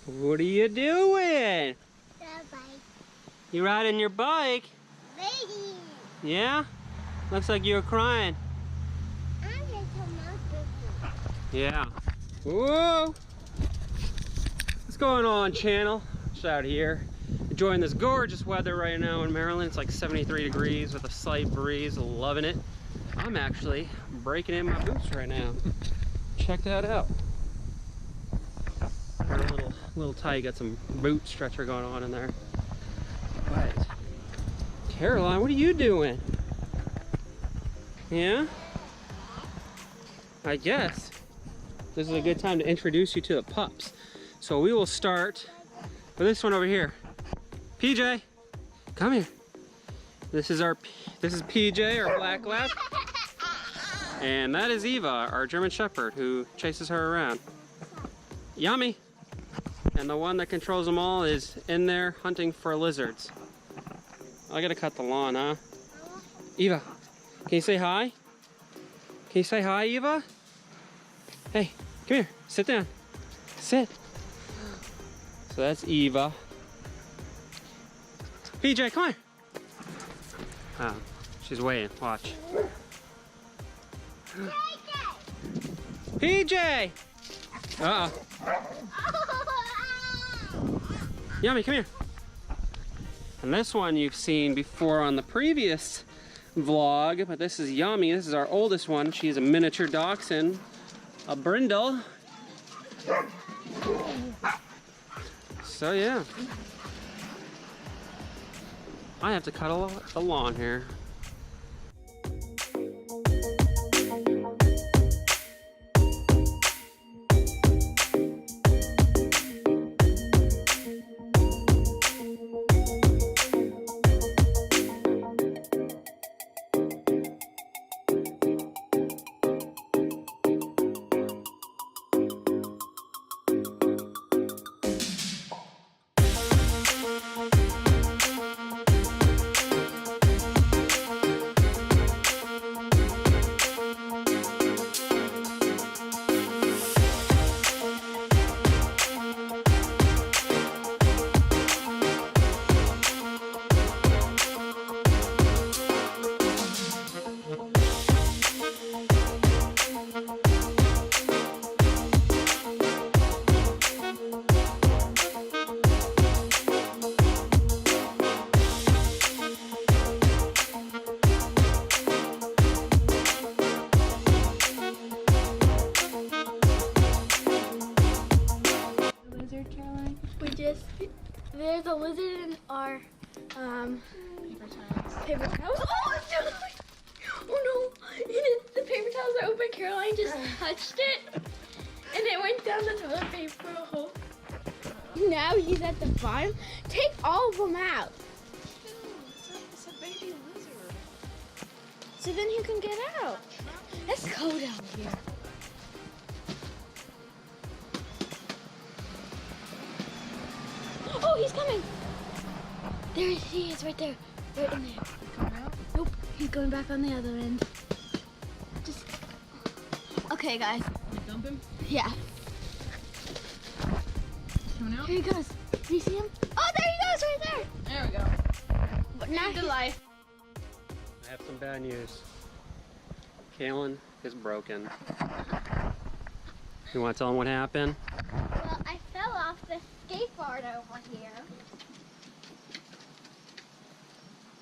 What are you doing? The bike. You riding your bike? Baby. Yeah? Looks like you were crying. I'm just a mouse. Yeah. Whoa! What's going on, channel? Just out here enjoying this gorgeous weather right now in Maryland. It's like 73 degrees with a slight breeze. Loving it. I'm actually breaking in my boots right now. Check that out. They're a little tight. Got some boot stretcher going on in there. But Caroline, what are you doing? Yeah? I guess this is a good time to introduce you to the pups. So we will start with this one over here. PJ, come here. This is PJ, our black lab. And that is Eva, our German Shepherd, who chases her around. Yummy. And the one that controls them all is in there hunting for lizards. I gotta cut the lawn, huh? Eva, can you say hi? Can you say hi, Eva? Hey, come here, sit down. Sit. So that's Eva. PJ, come here. Oh, she's waiting, watch. PJ! Uh-oh. Yummy, come here. And this one you've seen before on the previous vlog, but this is Yummy. This is our oldest one. She's a miniature dachshund, a brindle. So yeah. I have to cut the lawn here. There's a lizard in our paper towels. Oh no! The paper towels are open. Caroline just touched it, and it went down the toilet paper hole. Now he's at the bottom. Take all of them out. It's a baby lizard. So then he can get out. Let's go down here. Oh, he's coming! There he is, right there. Right in there. Coming out? Nope, he's going back on the other end. Just... Okay, guys. You dump him? Yeah. Coming out? Here he goes. Do you see him? Oh, there he goes, right there! There we go. But now Good life. I have some bad news. Kahlen is broken. You want to tell him what happened? Well, I fell off the skateboard over here.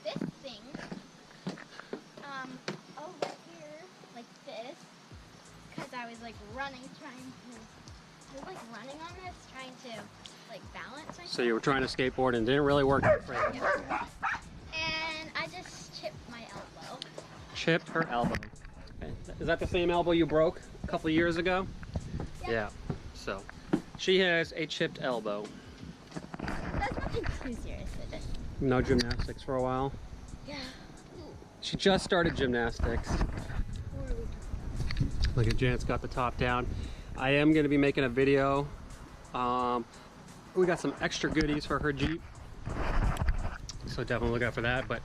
This thing, over here, like this, because I was like running, running on this, trying to like balance myself. So you were trying to skateboard and it didn't really work out for you. Yeah. And I just chipped my elbow. Chipped her elbow. Okay. Is that the same elbow you broke a couple of years ago? Yeah. So she has a chipped elbow. That's nothing too serious with this. No gymnastics for a while. Yeah. She just started gymnastics. Look at Janet's got the top down. I am going to be making a video. We got some extra goodies for her Jeep, so definitely look out for that. But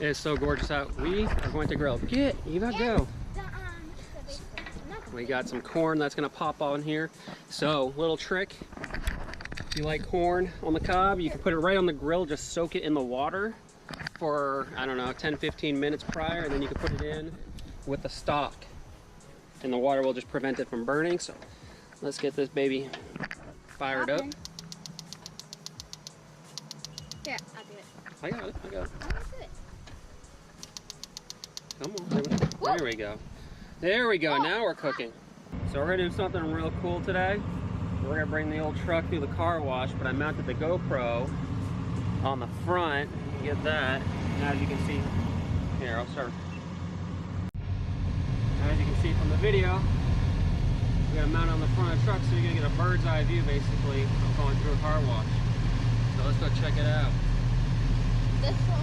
it is so gorgeous out. We are going to grill. Get Eva, go. We got some corn that's going to pop on here. So little trick, If you like corn on the cob, you can put it right on the grill, just soak it in the water for, I don't know, 10-15 minutes prior, and then you can put it in with the stock. And the water will just prevent it from burning. So let's get this baby fired up. Here, I'll do it. I got it, I got it. I'll do it. Come on, there we go. There we go, now we're cooking. So we're gonna do something real cool today. We're gonna bring the old truck through the car wash, but I mounted the GoPro on the front. Get that. And as you can see, here, I'll start. As you can see from the video, we got to mount on the front of the truck so you're going to get a bird's eye view basically of going through a car wash. So let's go check it out. This one.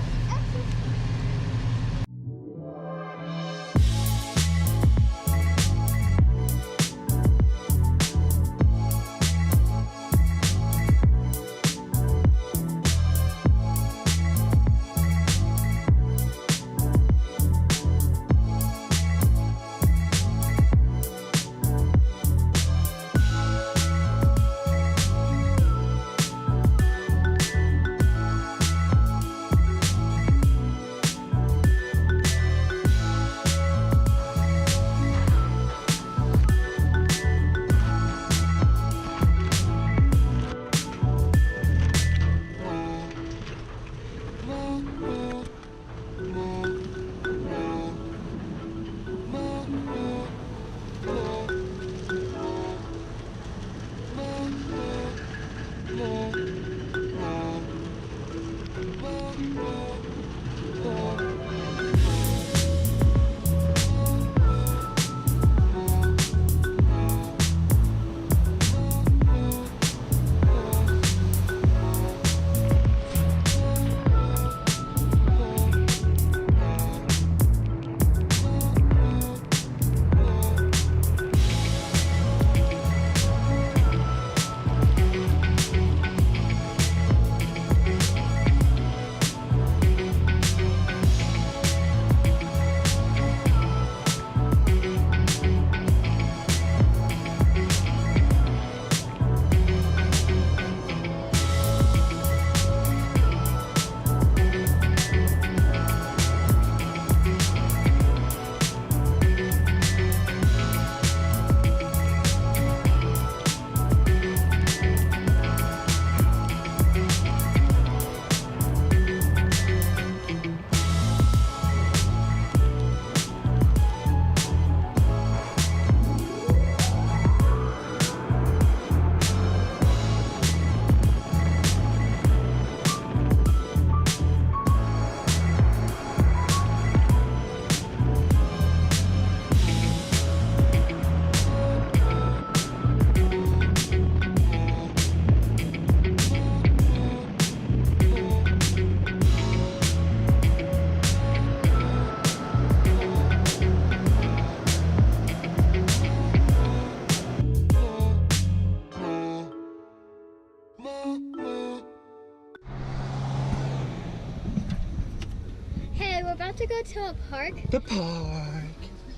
Hey, we're about to go to a park. The park.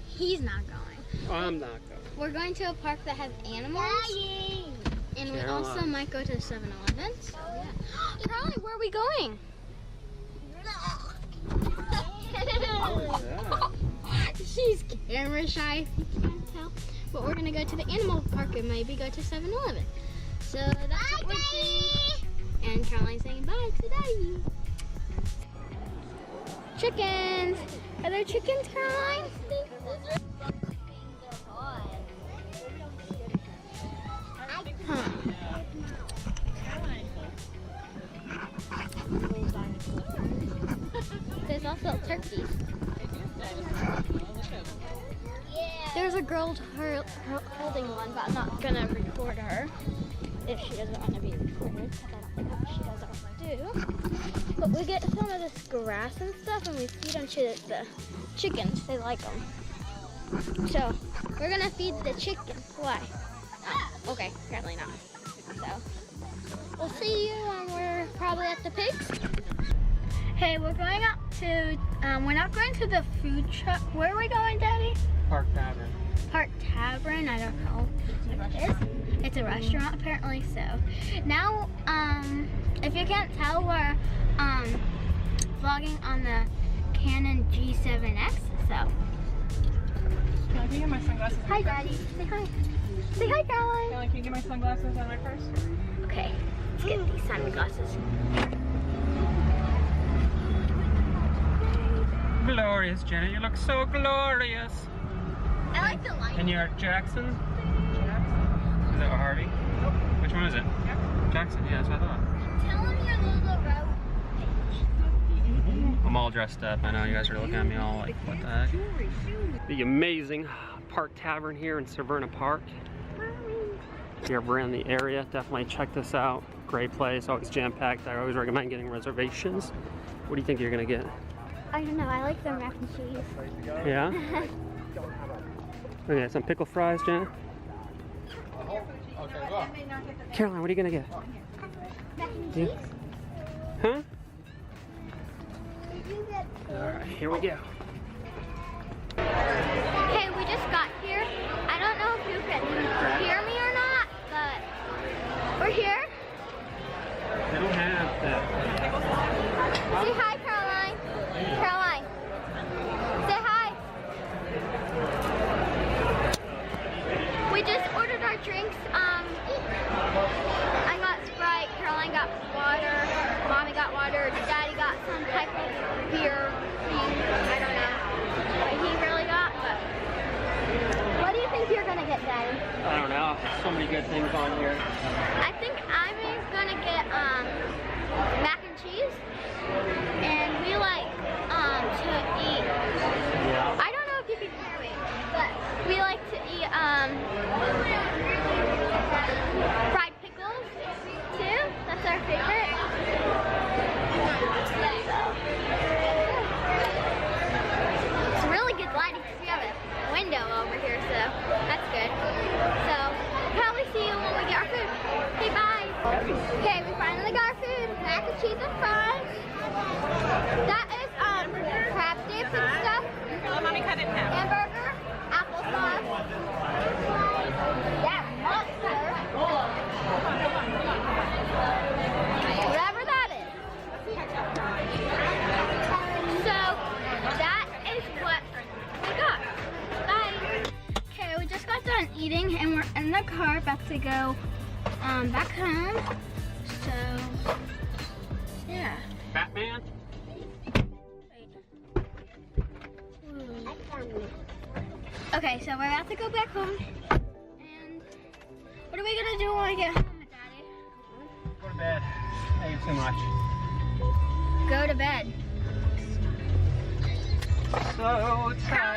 He's not going. I'm not going. We're going to a park that has animals. Daddy. And we also might go to 7-Eleven. So yeah. Charlie, where are we going? She's camera shy, if you can't tell. But we're gonna go to the animal park and maybe go to 7-Eleven. So that's what we're doing. And Caroline's saying bye to Daddy. Chickens! Are there chickens, Caroline? Huh. There's also turkeys. There's a girl holding one, but I'm not gonna record her if she doesn't want to be recorded, because I don't think she doesn't want to do. But we get some of this grass and stuff, and we feed them to the chickens. They like them. So we're gonna feed the chickens. Why? Oh, okay, apparently not. So we'll see you when we're probably at the pigs. Hey, we're going out to, we're not going to the food truck. Where are we going, Daddy? Park Tavern. Park Tavern, I don't know what it is. It's a restaurant apparently. So now, if you can't tell, we're vlogging on the Canon G7X. So. Can I get my sunglasses? Hi, Daddy. Say hi. Say hi, Caroline. Can you get my sunglasses on my purse? Okay, let's get these sunglasses. Glorious, Jenna. You look so glorious. I like the light. And you're Jackson? Is it Harvey? Which one is it? Jackson, yeah, that's what I thought. Tell them your little road. I'm all dressed up. I know you guys are looking at me all like, what the heck? The amazing Park Tavern here in Severna Park. If you're ever in the area, definitely check this out. Great place, always jam-packed. I always recommend getting reservations. What do you think you're gonna get? I don't know, I like the mac and cheese. Yeah? Okay, some pickle fries, Jenna. Caroline, what are you gonna get? Mac and Yeah. cheese? Huh? Did you get... Alright, here we go. Okay, we just got here. I don't know if you can hear me or not, but we're here. They don't have that. Say hi, Caroline. Caroline. Say hi. We just ordered our drinks. I got Sprite, Caroline got water, Mommy got water, Daddy got some type of beer thing. I don't know what he really got, but what do you think you're gonna get, Daddy? I don't know. So many good things on here. I think I'm gonna get mac and cheese, and we like to eat. Yeah. I don't know if you can hear me, but we like to eat fried pickles too. That's our favorite. It's really good lighting because we have a window over here, so that's good. So probably see you when we get our food. Okay, bye. Okay, we finally got our food. Mac and cheese and fries. That is crab dips and stuff. Mommy cut it in half. Hamburger, applesauce. That monster. Whatever that is. So that is what we got. Bye. Okay, we just got done eating and we're in the car about to go back home. So yeah. Batman? Okay, so we're about to go back home. And what are we gonna do when we get home, Daddy? Go to bed. I ate too much. Go to bed. So tired.